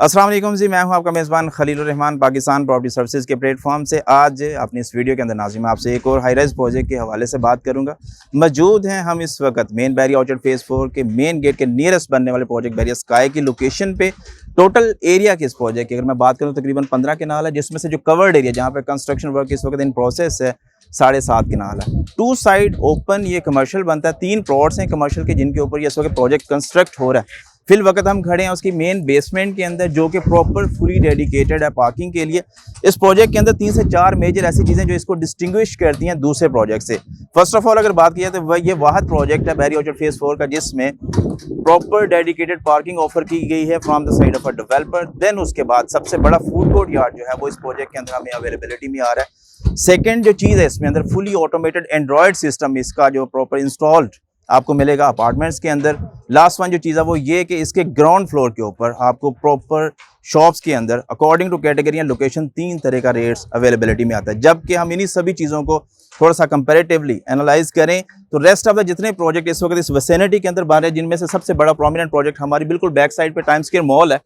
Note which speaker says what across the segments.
Speaker 1: अस्सलाम वालेकुम जी, मैं हूं आपका मेज़बान खलीलुर रहमान। पाकिस्तान प्रॉपर्टी सर्विसेज के प्लेटफॉर्म से आज अपनी इस वीडियो के अंदर नाज़िम आपसे एक और हाई राइज प्रोजेक्ट के हवाले से बात करूंगा। मौजूद हैं हम इस वक्त मेन बैरिया ऑर्चर्ड फेज़ 4 के मेन गेट के नियरेस्ट बनने वाले प्रोजेक्ट बैरिया स्काई की लोकेशन पे। टोटल एरिया की इस प्रोजेक्ट की अगर मैं बात करूँ तकरीबन 15 कनाल है, जिसमें से जो कवर्ड एरिया जहाँ पे कंस्ट्रक्शन वर्क इस वक्त इन प्रोसेस है 7.5 कनाल है। टू साइड ओपन ये कमर्शियल बनता है। 3 प्लॉट्स हैं कमर्शियल के जिनके ऊपर ये इस वक्त प्रोजेक्ट कंस्ट्रक्ट हो रहा है। फिल वक्त हम खड़े हैं उसकी मेन बेसमेंट के अंदर, जो कि प्रॉपर फुली डेडिकेटेड है पार्किंग के लिए। इस प्रोजेक्ट के अंदर 3 से 4 मेजर ऐसी चीज़ें जो इसको डिस्टिंग्विश करती हैं दूसरे प्रोजेक्ट से। फर्स्ट ऑफ ऑल अगर बात की जाए तो ये वाहद प्रोजेक्ट है बैरिया ऑर्चर्ड फेज़ 4 का जिसमें प्रॉपर डेडिकेटेड पार्किंग ऑफर की गई है from the side of a developer. Then उसके बाद सबसे बड़ा फूड कोर्ट यार्ड जो है वो इस प्रोजेक्ट के अंदर हमें अवेलेबिलिटी में आ रहा है। सेकेंड जो चीज़ है इसमें अंदर फुली ऑटोमेटेड एंड्रॉयड सिस्टम इसका जो प्रॉपर इंस्टॉल्ड आपको मिलेगा अपार्टमेंट्स के अंदर। लास्ट वन जो चीज़ है वो ये कि इसके ग्राउंड फ्लोर के ऊपर आपको प्रॉपर शॉप्स के अंदर according to category and location 3 तरह का रेट्स अवेलेबिलिटी में आता है। जबकि हम इन्हीं सभी चीज़ों को थोड़ा सा कंपैरेटिवली एनालाइज करें तो रेस्ट ऑफ द जितने प्रोजेक्ट इस वक्त इस विसिनिटी के अंदर बन रहे हैं, जिनमें से सबसे बड़ा प्रोमिनेंट प्रोजेक्ट हमारी बिल्कुल बैक साइड पे टाइम स्क्वायर मॉल है।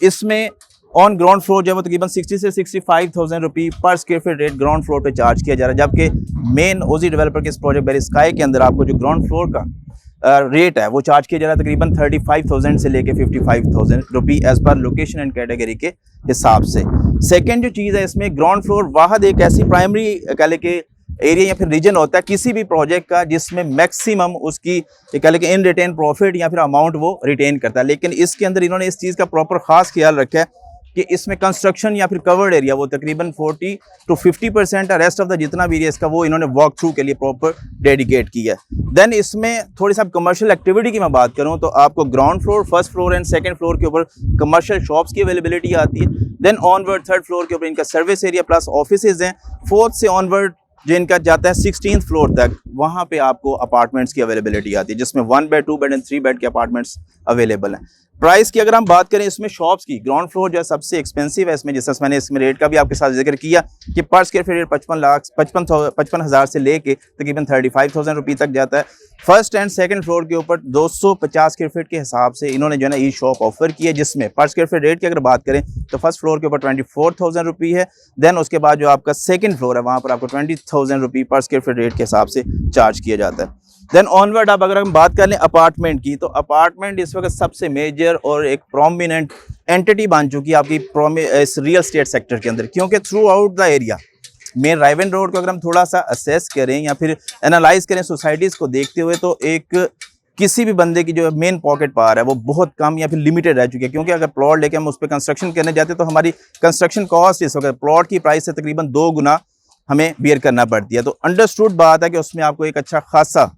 Speaker 1: इसमें ऑन ग्राउंड फ्लोर जो है वो तकरीबन 60 से 65,000 रुपये पर square feet rate ground floor पे चार्ज किया जा रहा है। जबकि मेन ओजी डेवलपर के इस प्रोजेक्ट बैरिया स्काई के अंदर आपको जो ग्राउंड फ्लोर का रेट है वो चार्ज किया जा रहा है तकरीबन 35,000 से लेके 55,000 रुपये as per location and category के हिसाब से। सेकेंड जो चीज़ है इसमें ग्राउंड फ्लोर वाहद एक ऐसी प्राइमरी कह लें कि एरिया या फिर रीजन होता है किसी भी प्रोजेक्ट का जिसमें मैक्सिमम उसकी कह लें कि इन रिटेन प्रॉफिट या फिर अमाउंट वो रिटेन करता है। लेकिन इसके अंदर इन्होंने इस चीज़ का प्रॉपर खास ख्याल रखा है कि इसमें कंस्ट्रक्शन या फिर कवर्ड एरिया वो तकरीबन 40 to 50% है। रेस्ट ऑफ द जितना भी एरिया इसका वो इन्होंने वॉक थ्रू के लिए प्रॉपर डेडिकेट किया है। देन इसमें थोड़ी सा कमर्शियल एक्टिविटी की मैं बात करूं तो आपको ground floor, first floor and second floor के ऊपर कमर्शियल शॉप्स की अवेलेबिलिटी आती है। देन ऑनवर्ड थर्ड फ्लोर के ऊपर इनका सर्विस एरिया प्लस ऑफिसेज हैं। फोर्थ से ऑनवर्ड जो इनका जाता है 16th फ्लोर तक, वहाँ पे आपको अपार्टमेंट्स की अवेलेबिलिटी आती है जिसमें 1 बेड 2 बेड एंड 3 बेड के अपार्टमेंट्स अवेलेबल हैं। प्राइस की अगर हम बात करें इसमें शॉप्स की, ग्राउंड फ्लोर जो है सबसे एक्सपेंसिव है इसमें, जिस तरह मैंने इसमें रेट का भी आपके साथ जिक्र किया कि पर स्क्वायर फीट 55,000 से लेके तकरीबन 35,000 रुपये तक जाता है। फर्स्ट एंड सेकंड फ्लोर के ऊपर 250 स्क्वायर फीट के हिसाब से इन्होंने जो है ना ई शॉप ऑफर की है, जिसमें पर स्क्वायर फीट रेट की अगर बात करें तो फर्स्ट फ्लोर के ऊपर 24,000 रुपये है। देन उसके बाद जो आपका सेकंड फ्लोर है वहाँ पर आपको 20,000 रुपये पर स्क्वायर फीट रेट के हिसाब से चार्ज किया जाता है। देन ऑनवर्ड अब अगर हम बात कर लें अपार्टमेंट की, तो अपार्टमेंट इस वक्त सबसे मेजर और एक प्रोमिनेंट एंटिटी बन चुकी है आपकी इस रियल स्टेट सेक्टर के अंदर, क्योंकि through out the area main Raiwan road को अगर हम थोड़ा सा असेस करें या फिर एनालाइज करें सोसाइटीज़ को देखते हुए, तो एक किसी भी बंदे की जो मेन पॉकेट पावर है वो बहुत कम या फिर लिमिटेड रह चुकी है। क्योंकि अगर प्लॉट लेके हम उस पर कंस्ट्रक्शन करने जाते तो हमारी कंस्ट्रक्शन कॉस्ट इस वक्त प्लॉट की प्राइस से तकरीबन 2 गुना हमें बियर करना पड़ती है। तो अंडरस्टूड बात है कि उसमें आपको एक अच्छा खासा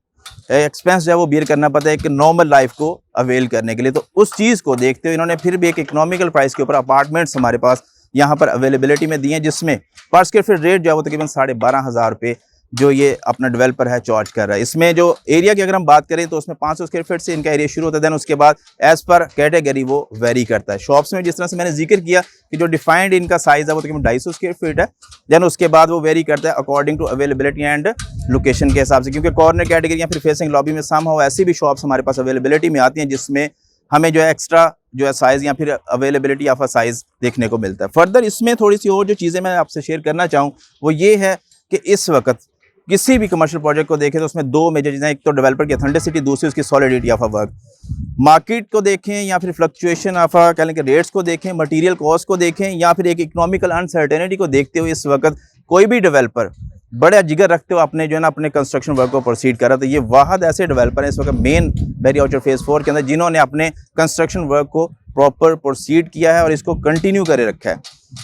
Speaker 1: एक्सपेंस जो है वो बियर करना पड़ता है एक नॉर्मल लाइफ को अवेल करने के लिए। तो उस चीज़ को देखते हुए इन्होंने फिर भी एक इकोनॉमिकल प्राइस के ऊपर अपार्टमेंट्स हमारे पास यहाँ पर अवेलेबिलिटी में दिए हैं, जिसमें पर स्क्वायर फीट रेट जो है वो तकरीबन 12,500 रुपये जो ये अपना डेवलपर है चार्ज कर रहा है। इसमें जो एरिया की अगर हम बात करें तो उसमें 500 स्क्वायर फीट से इनका एरिया शुरू होता है। देन उसके बाद एज पर कैटेगरी वो वेरी करता है। शॉप्स में जिस तरह से मैंने जिक्र किया कि जो डिफाइंड इनका साइज है वो तकरीबन 250 स्क्वायर फीट है। देन उसके बाद वो वेरी करता है according to availability and location के हिसाब से, क्योंकि कॉर्नर कैटेगरी या फिर फेसिंग लॉबी में सम हो ऐसी भी शॉप्स हमारे पास अवेलेबिलिटी में आती हैं जिसमें हमें जो है एक्स्ट्रा जो है साइज़ या फिर अवेलेबिलिटी ऑफ अ साइज़ देखने को मिलता है। फर्दर इसमें थोड़ी सी और जो चीज़ें मैं आपसे शेयर करना चाहूँ वो ये है कि इस वक्त किसी भी कमर्शियल प्रोजेक्ट को देखें तो उसमें 2 मेजर चीज़ें, एक तो डेवलपर की अथेंटिसिटी, दूसरी उसकी solidity of a work. Market को देखें या फिर फ्लक्चुएशन ऑफ कह लें कि रेट्स को देखें, मटेरियल कॉस्ट को देखें या फिर एक इकोनॉमिकल अनसर्टेनिटी को देखते हुए इस वक्त कोई भी डेवलपर बड़े जिगर रखते हुए अपने जो है ना अपने कंस्ट्रक्शन वर्क को प्रोसीड कर रहा। तो ये वाहद ऐसे डेवलपर हैं इस वक्त मेन बैरिया ऑर्चर्ड फेज़ 4 के अंदर जिन्होंने अपने कंस्ट्रक्शन वर्क को प्रॉपर प्रोसीड किया है और इसको कंटिन्यू करे रखा है।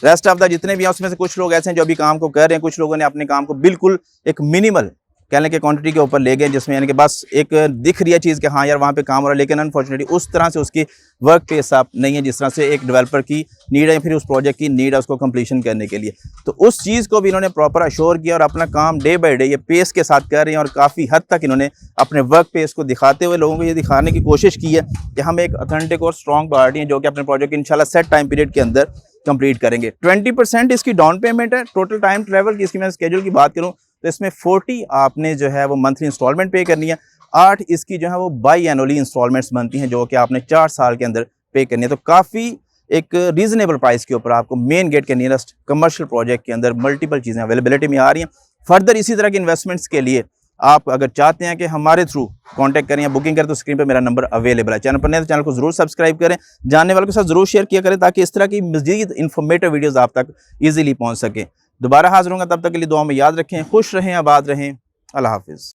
Speaker 1: रेस्ट ऑफ द जितने भी हैं उसमें से कुछ लोग ऐसे हैं जो अभी काम को कर रहे हैं, कुछ लोगों ने अपने काम को बिल्कुल एक मिनिमल कहने के क्वांटिटी के ऊपर ले गए, जिसमें यानी कि बस एक दिख रही है चीज़ कि हाँ यार वहाँ पे काम हो रहा है, लेकिन अनफॉर्चुनेटली उस तरह से उसकी वर्क पेस आप नहीं है जिस तरह से एक डेवलपर की नीड है, फिर उस प्रोजेक्ट की नीड है उसको कंप्लीशन करने के लिए। तो उस चीज़ को भी इन्होंने प्रॉपर अश्योर किया और अपना काम डे बाई डे ये पेस के साथ कर रहे हैं और काफ़ी हद तक इन्होंने अपने वर्क पेस को दिखाते हुए लोगों को ये दिखाने की कोशिश की है कि हम एक ऑथेंटिक और स्ट्रॉन्ग पार्टी हैं जो कि अपने प्रोजेक्ट इंशाल्लाह सेट टाइम पीरियड के अंदर कंप्लीट करेंगे। 20% इसकी डाउन पेमेंट है। टोटल टाइम ट्रेवल की इसकी मैं स्केड्यूल की बात करूँ तो इसमें 40 आपने जो है वो मंथली इंस्टॉलमेंट पे करनी है, 8 इसकी जो है वो बाई एनुअली इंस्टॉलमेंट्स बनती हैं जो कि आपने 4 साल के अंदर पे करनी है। तो काफ़ी एक रीजनेबल प्राइस के ऊपर आपको मेन गेट के नियरेस्ट कमर्शियल प्रोजेक्ट के अंदर मल्टीपल चीज़ें अवेलेबिलिटी में आ रही हैं। फर्दर इसी तरह के इन्वेस्टमेंट्स के लिए आप अगर चाहते हैं कि हमारे थ्रू कांटेक्ट करें या बुकिंग करें तो स्क्रीन पर मेरा नंबर अवेलेबल है। चैनल पर नहीं तो चैनल को जरूर सब्सक्राइब करें, जानने वालों के साथ जरूर शेयर किया करें ताकि इस तरह की मज़ीद इंफॉर्मेटिव वीडियोज़ आप तक ईजिली पहुँच सकें। दोबारा हाजिर होंगे, तब तक के लिए दुआ में याद रखें, खुश रहें, आबाद रहें। अल्लाह हाफिज़।